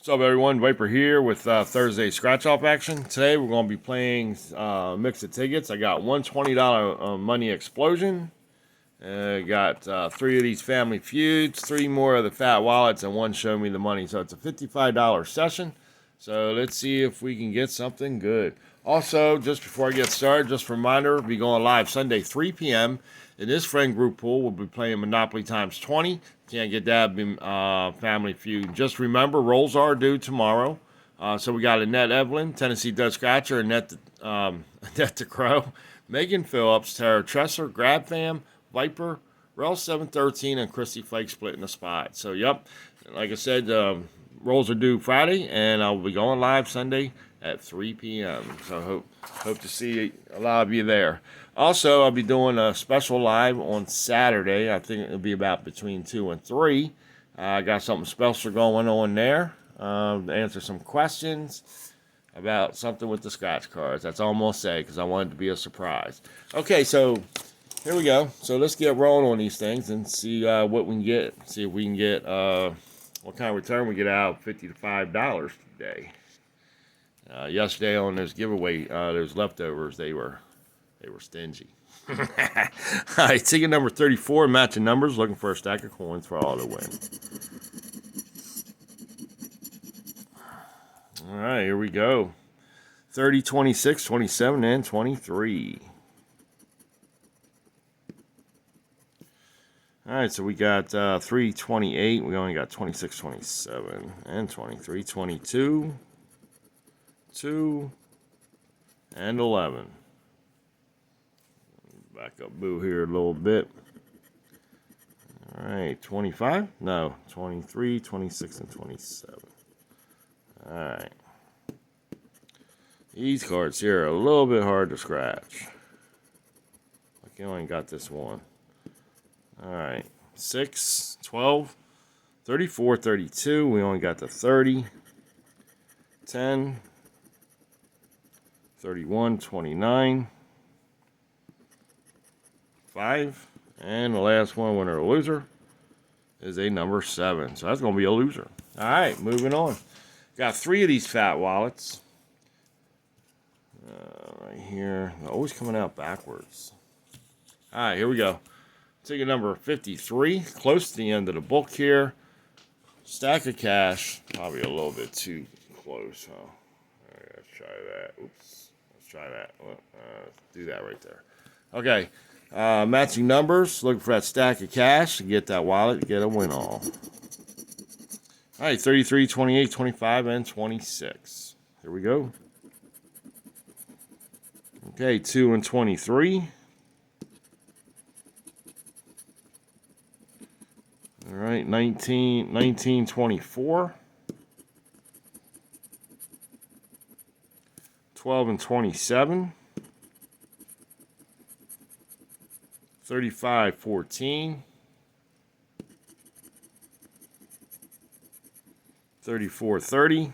What's up, everyone? Viper here with Thursday scratch off action. Today we're going to be playing mix of tickets. I got one $20 money explosion. Got three of these family feuds, three more of the fat wallets, and one show me the money. So it's a $55 session. So let's see if we can get something good. Also, just before I get started, just a reminder, we'll be going live Sunday 3 p.m. In this friend group pool, we'll be playing Monopoly times 20. Can't get that, family feud. Just remember, rolls are due tomorrow. So we got Annette Evelyn, Tennessee Dutch Scratcher, Annette the Crow, Megan Phillips, Tara Tresser, Grab Fam, Viper, Rel 713, and Christy Flake splitting the spot. So, yep, like I said, rolls are due Friday, and I'll be going live Sunday at 3 p.m. So hope to see a lot of you there. Also, I'll be doing a special live on Saturday. I think it'll be about between 2 and 3. I got something special going on there to answer some questions about something with the scratch cards. That's all I'm going to say because I want it to be a surprise. Okay, so here we go. So let's get rolling on these things and see what we can get. See if we can get what kind of return we get out of $50 to $5 today. Yesterday on those giveaway, those leftovers, they were stingy. All right, ticket number 34, matching numbers, looking for a stack of coins for all to win. All right, here we go. 30, 26, 27, and 23. All right, so we got 3, 28. We only got 26, 27, and 23. 22, 2, and 11. Back up Boo here a little bit. All right, 25? No, 23, 26, and 27. All right. These cards here are a little bit hard to scratch. I only got this one. All right, 6, 12, 34, 32. We only got the 30. 10, 31, 29. 5, and the last one, winner or loser, is a number 7. So that's going to be a loser. All right, moving on. Got 3 of these fat wallets. Right here. They're always coming out backwards. All right, here we go. Ticket number 53. Close to the end of the book here. Stack of cash. Probably a little bit too close, huh? All right, let's try that. Oops. Let's try that. Do that right there. Okay. Matching numbers, looking for that stack of cash to get that wallet to get a win all. All right, 33, 28, 25, and 26. Here we go. Okay, 2 and 23. All right, 19, 24. 12 and 27. 35, 14. 34, 30.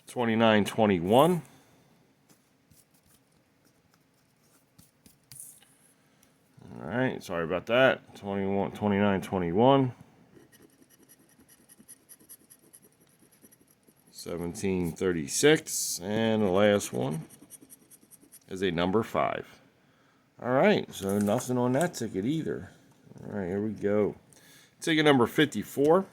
29, 21. All right, sorry about that. 21, 29, 21. 17, 36. And the last one is a number 5. All right, so nothing on that ticket either. All right, here we go. Ticket number 54.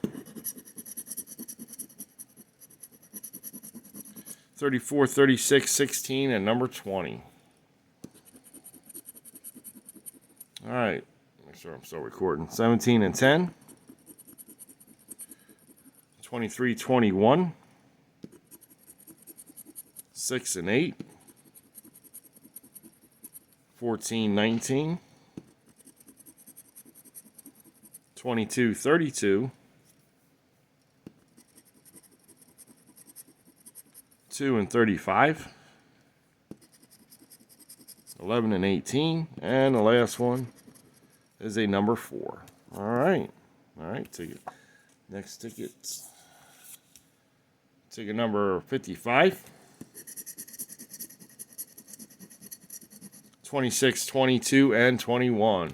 34, 36, 16, and number 20. All right, make sure I'm still recording. 17 and 10. 23, 21. 6 and 8. 14, 19. 22, 32. 2 and 35. 11 and 18. And the last one is a number 4. All right. All right, ticket. Next ticket. Ticket number 55. 26, 22, and 21.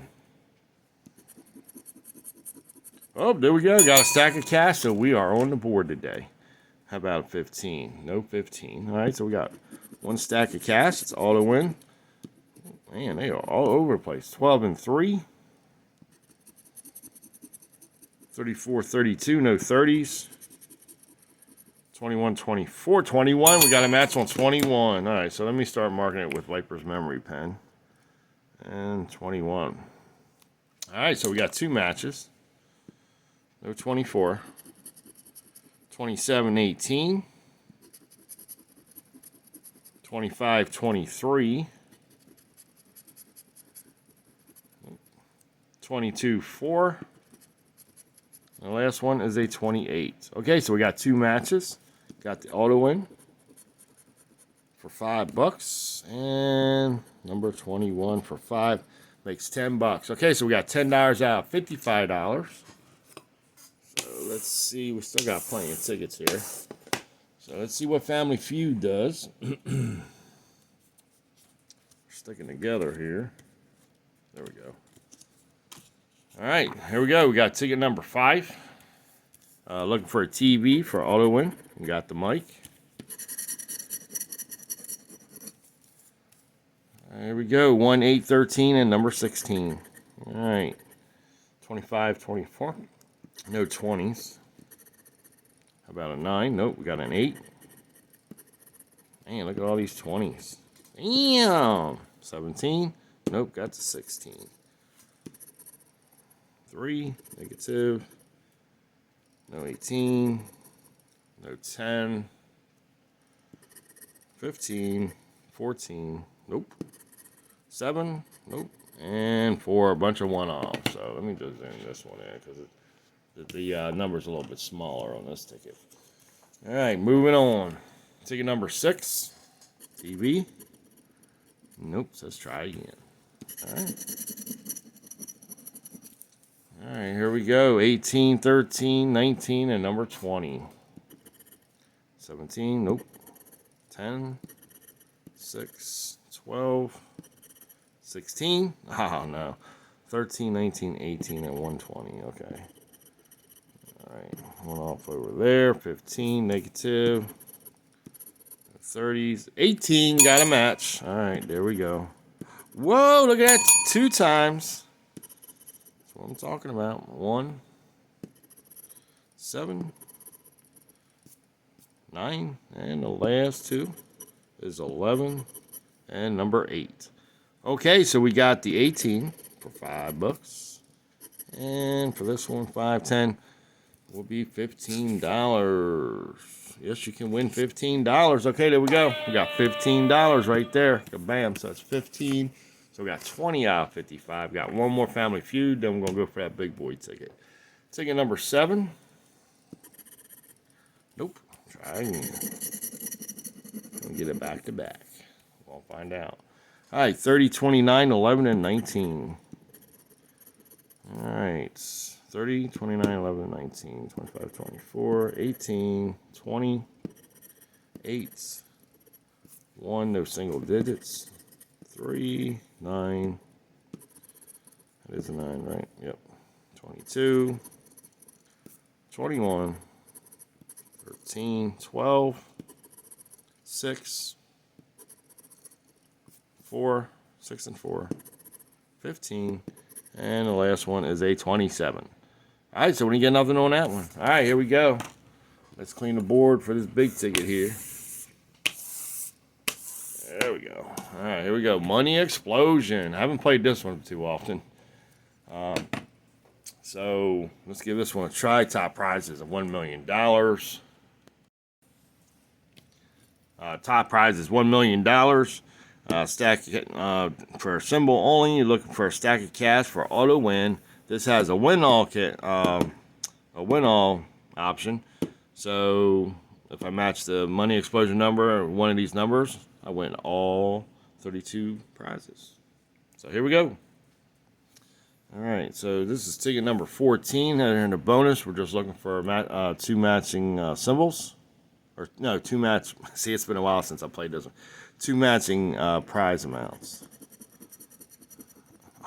Oh, there we go. Got a stack of cash, so we are on the board today. How about 15? No 15. All right, so we got one stack of cash. It's auto win. Man, they are all over the place. 12 and 3. 34, 32. No 30s. 21, 24, 21. We got a match on 21. All right, so let me start marking it with Viper's memory pen. And 21. All right, so we got two matches. No 24. 27, 18. 25, 23. 22, 4. The last one is a 28. Okay, so we got two matches. Got the auto win for $5. And number 21 for 5 makes $10. Okay, so we got $10 out, $55. So let's see. We still got plenty of tickets here. So let's see what Family Feud does. We're sticking together here. There we go. All right, here we go. We got ticket number 5. Looking for a TV for auto win. We got the mic. There we go. 1, 8, 13, and number 16. All right. 25, 24. No 20s. How about a 9? Nope, we got an 8. Man, look at all these 20s. Damn. 17. Nope, got the 16. 3, negative. No 18. No 10. 15. 14. Nope. 7. Nope. And 4, a bunch of one-offs. So let me just zoom this one in because the number's a little bit smaller on this ticket. All right, moving on. Ticket number 6. TV. Nope, let's try again. All right. All right, here we go. 18, 13, 19, and number 20. 17, nope. 10, 6, 12, 16. Oh, no. 13, 19, 18, and 120. Okay. All right, one off over there. 15, negative. 30s. 18, got a match. All right, there we go. Whoa, look at that. 2 times. That's what I'm talking about. 1, 7, 9, and the last 2 is 11 and number 8. Okay, so we got the 18 for $5. And for this one, 5, 10 will be $15. Yes, you can win $15. Okay, there we go. We got $15 right there. Bam, so that's 15. So we got 20 out of 55. Got one more Family Feud, then we're going to go for that big boy ticket. Ticket number 7. Nope. Try again. We'll get it back to back. We'll find out. All right, 30, 29, 11, and 19. All right, 30, 29, 11, 19, 25, 24, 18, 20, 8, 1, no single digits, 3, 9, that is a 9, right? Yep, 22, 21, 13, 12, 6, 4, 6 and 4, 15, and the last one is a 27. All right, so we get nothing on that one. All right, here we go. Let's clean the board for this big ticket here. There we go. All right, here we go. Money Explosion. I haven't played this one too often. So let's give this one a try. Top prize is $1 million. Top prize is $1 million. Stack for a symbol only. You're looking for a stack of cash for auto win. This has a win all kit, a win all option. So if I match the Money Explosion number or one of these numbers, I win all 32 prizes. So here we go. All right, so this is ticket number 14. And in the bonus, we're just looking for 2 matching symbols. Or no, 2 match. See, it's been a while since I played this one. 2 matching prize amounts.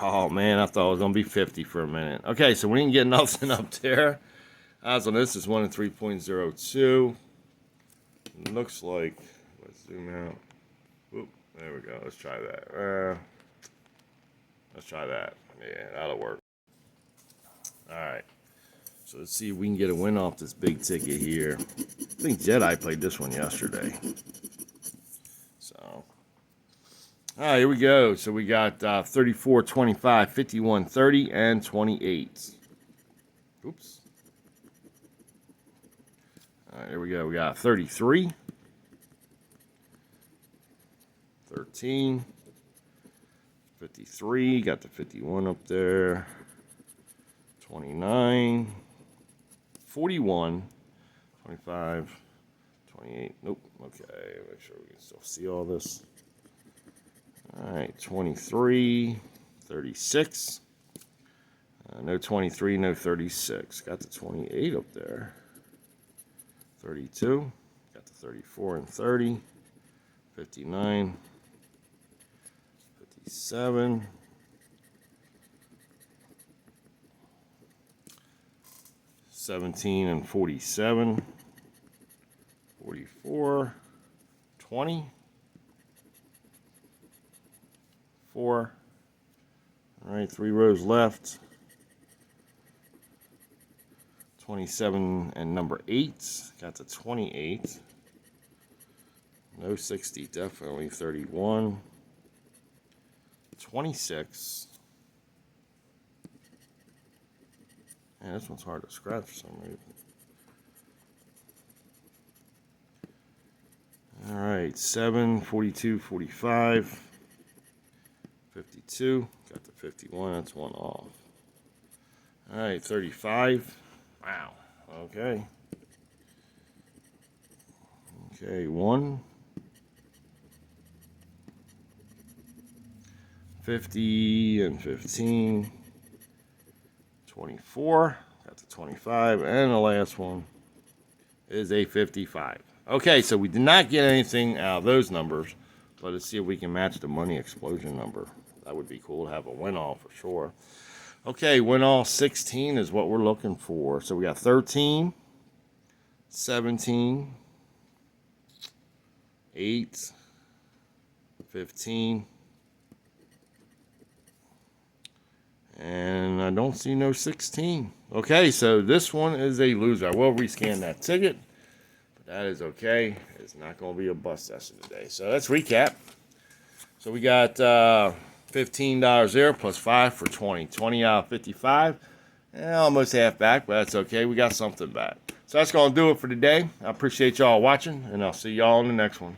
Oh, man, I thought it was going to be 50 for a minute. Okay, so we didn't get nothing up there. Odds on this is 1 in 3.02. Looks like, let's zoom out. Oop, there we go. Let's try that. Let's try that. Yeah, that'll work. All right. So let's see if we can get a win off this big ticket here. I think Jedi played this one yesterday. So, all right, here we go. So we got 34, 25, 51, 30, and 28. Oops. All right, here we go. We got 33, 13, 53. Got the 51 up there. 29, 41, 25, 28. Nope. Okay, make sure we can still see all this. All right, 23, 36. No 23, no 36. Got the 28 up there. 32. Got the 34 and 30. 59. 57. 17 and 47. 44. 20. 4. All right, 3 rows left. 27 and number 8. Got the 28. No 60, definitely 31. 26. Man, this one's hard to scratch for some reason. All right, 7, 42, 45, 52. Got the 51, that's one off. All right, 35. Wow, okay. Okay, 1. 50 and 15. 24. Got the 25. And the last one is a 55. Okay, so we did not get anything out of those numbers. But let's see if we can match the money explosion number. That would be cool to have a win-all for sure. Okay, win-all 16 is what we're looking for. So we got 13, 17, 8, 15, and I don't see no 16. Okay, so this one is a loser. I will rescan that ticket, but that is okay. It's not going to be a bust session today. So let's recap. So we got $15 there plus 5 for 20. 20 out of 55. Almost half back, but that's okay. We got something back. So that's going to do it for today. I appreciate y'all watching, and I'll see y'all in the next one.